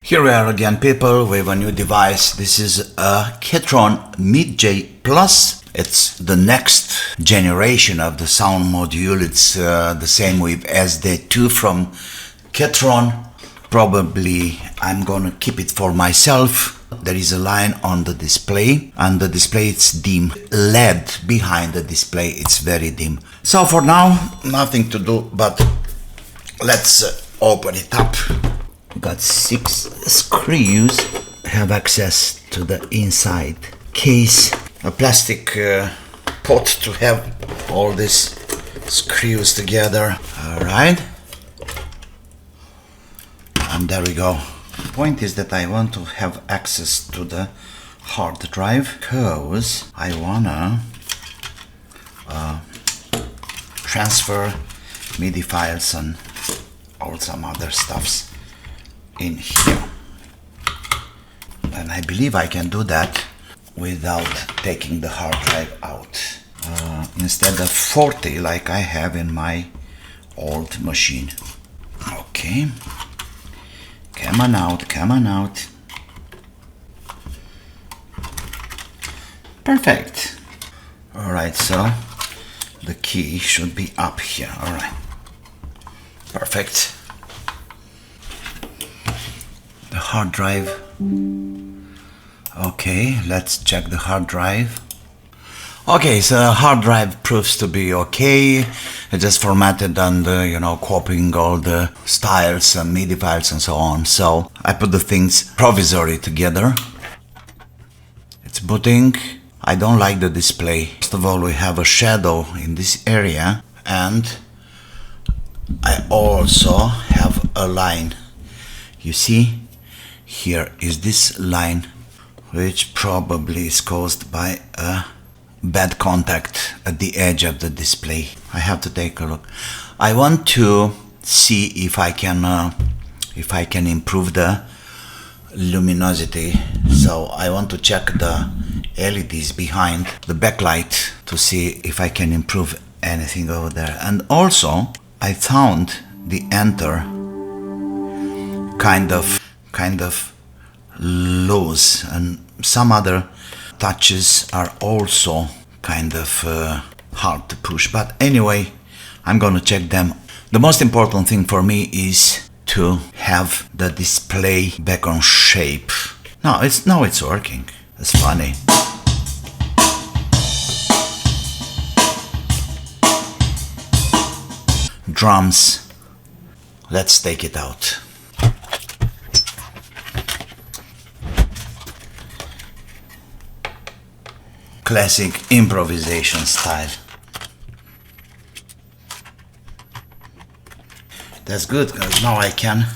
Here we are again, people, with a new device. This is a Ketron Midjay Plus. It's the next generation of the sound module. It's the same with SD2 from Ketron. Probably I'm gonna keep it for myself. There is a line on the display, and the display it's dim. LED behind the display, it's very dim. So for now, nothing to do, but let's open it up. We got 6 screws. Have access to the inside case. A plastic pot to have all these screws together. Alright. And there we go. The point is that I want to have access to the hard drive because I wanna transfer MIDI files and all some other stuffs in here. And I believe I can do that without taking the hard drive out. Instead of 40 like I have in my old machine. Okay. Come on out, come on out. Perfect. Alright, so the key should be up here. Alright. Perfect. The hard drive. Okay, let's check the hard drive. Okay, so the hard drive proves to be okay. It just formatted and copying all the styles and MIDI files and so on. So I put the things provisory together. It's booting. I don't like the display. First of all, we have a shadow in this area, and I also have a line. You see, here is this line, which probably is caused by a bad contact at the edge of the display. I have to take a look. I want to see if I can improve the luminosity. So I want to check the LEDs behind the backlight to see if I can improve anything over there. And also I found the enter kind of loose, and some other touches are also kind of hard to push, but anyway, I'm gonna check them. The most important thing for me is to have the display back on shape. Now it's working. It's funny. Drums. Let's take it out. Classic improvisation style. That's good, because now I can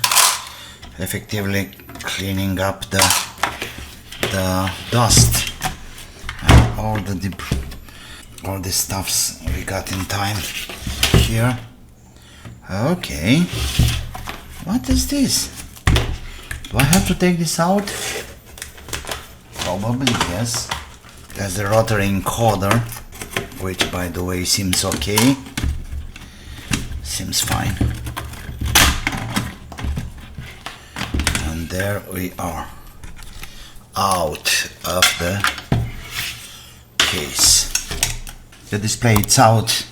effectively cleaning up the dust and all the stuffs we got in time here. Okay, what is this? Do I have to take this out? Probably yes. There's the rotary encoder, which by the way seems okay. Seems fine. And there we are, out of the case. The display is out.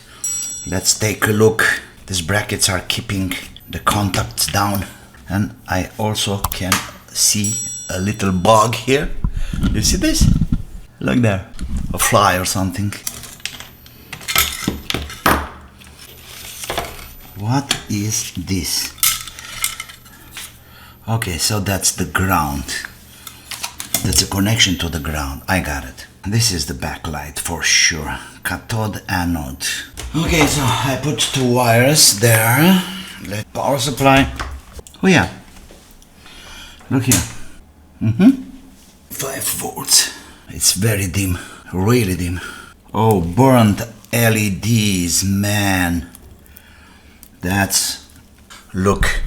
Let's take a look. These brackets are keeping the contacts down, and I also can see a little bug here. You see this? Look there, a fly or something. What is this? Okay, so that's the ground. That's a connection to the ground. I got it. This is the backlight for sure. Cathode, anode. Okay, so I put 2 wires there. Power supply. Oh yeah. Look here. 5 volts. It's very dim, really dim. Oh, burnt LEDs, man. Look.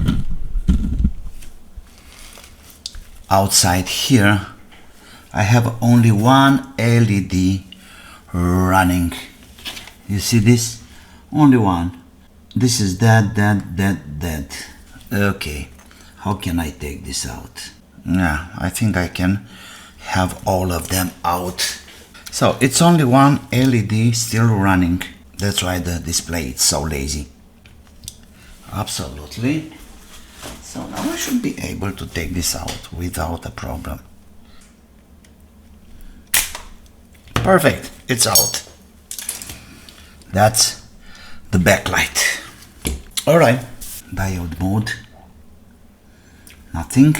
Outside here, I have only one LED running. You see this? Only one. This is that. Okay. How can I take this out? Yeah, I think I can have all of them out. So it's only one LED still running. That's why the display is so lazy. Absolutely. So now I should be able to take this out without a problem. Perfect, it's out. That's the backlight. Alright, diode mode. Nothing.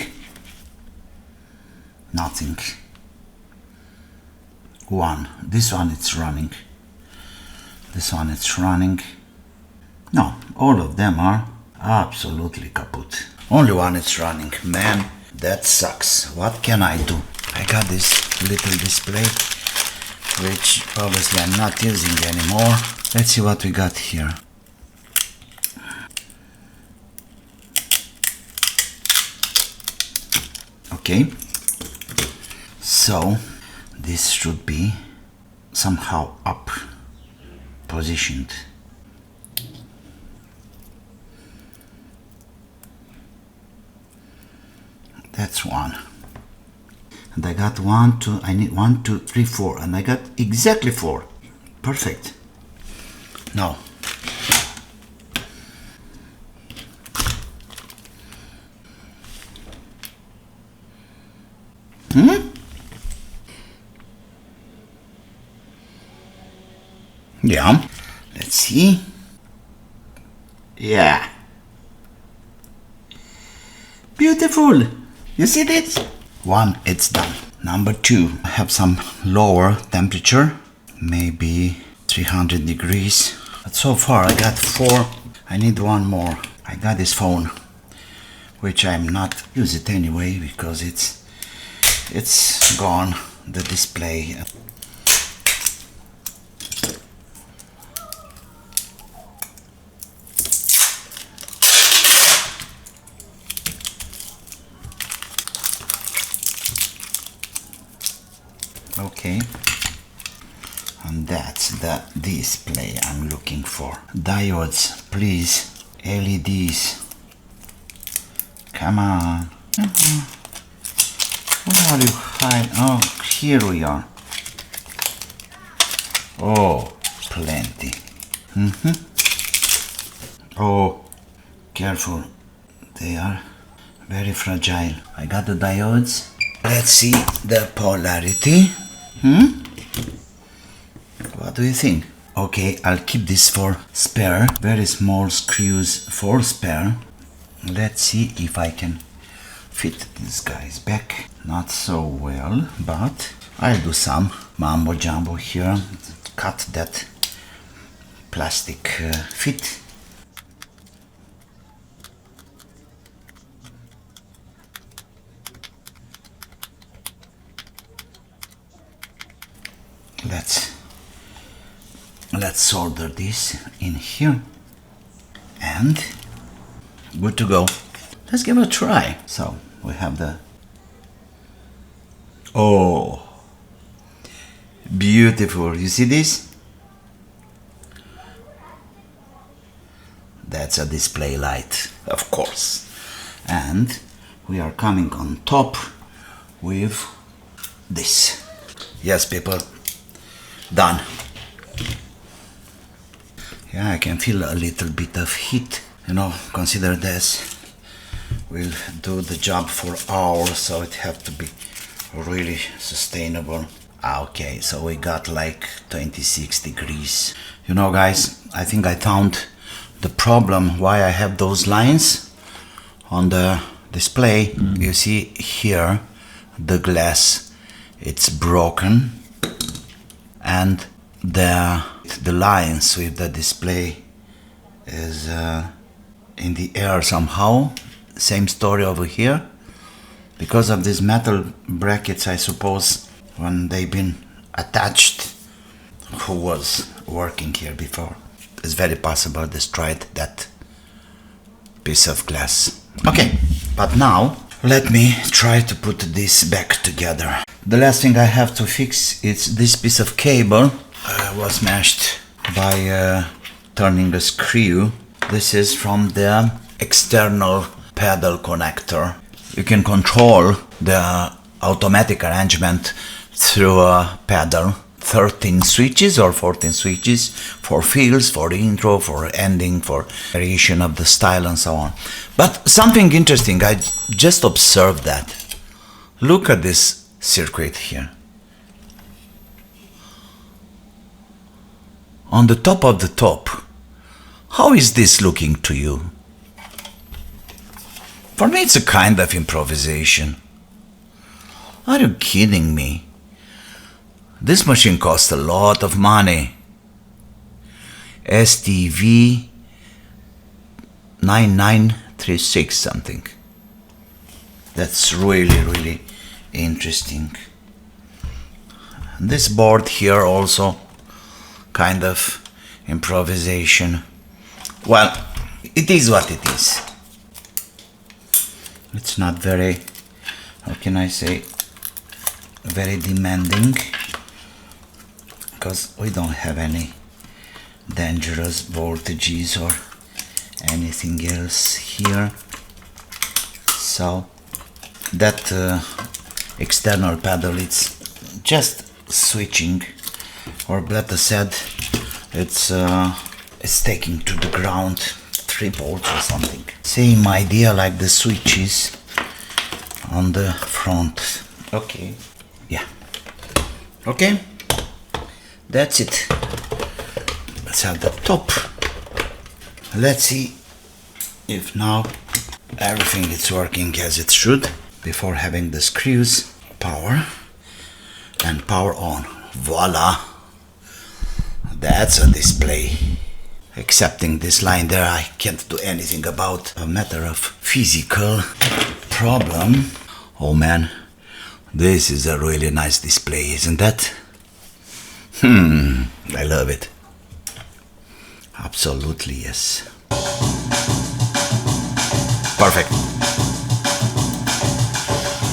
Nothing. One. This one it's running. This one it's running. No, all of them are absolutely kaput. Only one is running. Man, that sucks. What can I do? I got this little display, which obviously I'm not using anymore. Let's see what we got here. Okay, so this should be somehow up positioned. That's one. And I got 1, 2, I need 1, 2, 3, 4, and I got exactly 4. Perfect. Now, yeah, let's see. Yeah. Beautiful. You see this? One, it's done. Number 2, I have some lower temperature, maybe 300 degrees. But so far I got 4. I need one more. I got this phone, which I'm not use it anyway because it's gone, the display. Okay, and that's the display I'm looking for. Diodes, please. LEDs. Come on. Where are you hiding? Oh, here we are. Oh, plenty. Oh, careful. They are very fragile. I got the diodes. Let's see the polarity. What do you think? Okay, I'll keep this for spare. Very small screws for spare. Let's see if I can fit these guys back. Not so well, but I'll do some mambo jumbo here. Cut that plastic fit. Let's solder this in here and good to go. Let's give it a try. So we have the, oh, beautiful. You see this? That's a display light, of course. And we are coming on top with this. Yes, people, done. Yeah, I can feel a little bit of heat. You know, consider this will do the job for hours, so it have to be really sustainable. Okay, so we got like 26 degrees. You know, guys, I think I found the problem why I have those lines on the display. You see here the glass, it's broken, and the lines with the display is in the air somehow. Same story over here. Because of these metal brackets, I suppose, when they've been attached, who was working here before, it's very possible destroyed that piece of glass. Okay, but now let me try to put this back together. The last thing I have to fix is this piece of cable. Was smashed by turning a screw. This is from the external pedal connector. You can control the automatic arrangement through a pedal. 13 switches or 14 switches for fills, for the intro, for ending, for variation of the style and so on. But something interesting, I just observed that. Look at this circuit here. On the top of the top, how is this looking to you? For me it's a kind of improvisation. Are you kidding me? This machine costs a lot of money. STV9936 something. That's really interesting. This board here also kind of improvisation. Well, it is what it is. It's not very, how can I say, very demanding, because we don't have any dangerous voltages or anything else here. So that external pedal, it's just switching, or better said, it's taking to the ground 3 volts or something. Same idea like the switches on the front. Okay, yeah, okay, that's it. Let's have the top. Let's see if now everything is working as it should. Before having the screws, power and power on. Voila, that's a display. Excepting this line there, I can't do anything about. A matter of physical problem. Oh man, this is a really nice display, isn't that? I love it. Absolutely, yes. Perfect.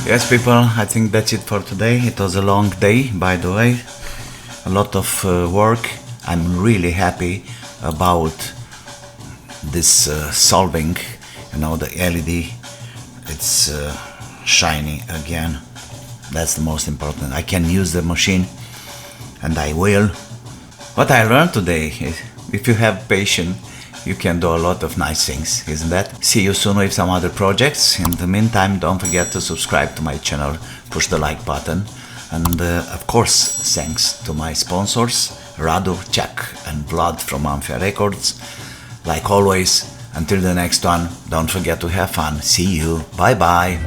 Yes, people, I think that's it for today. It was a long day, by the way. A lot of work. I'm really happy about this solving. You know, the LED, it's shiny again. That's the most important. I can use the machine, and I will. What I learned today is, if you have patience, you can do a lot of nice things, isn't that? See you soon with some other projects. In the meantime, don't forget to subscribe to my channel, push the like button, and of course, thanks to my sponsors, Radu, Czech and Vlad from Amphia Records. Like always, until the next one, don't forget to have fun. See you. Bye bye.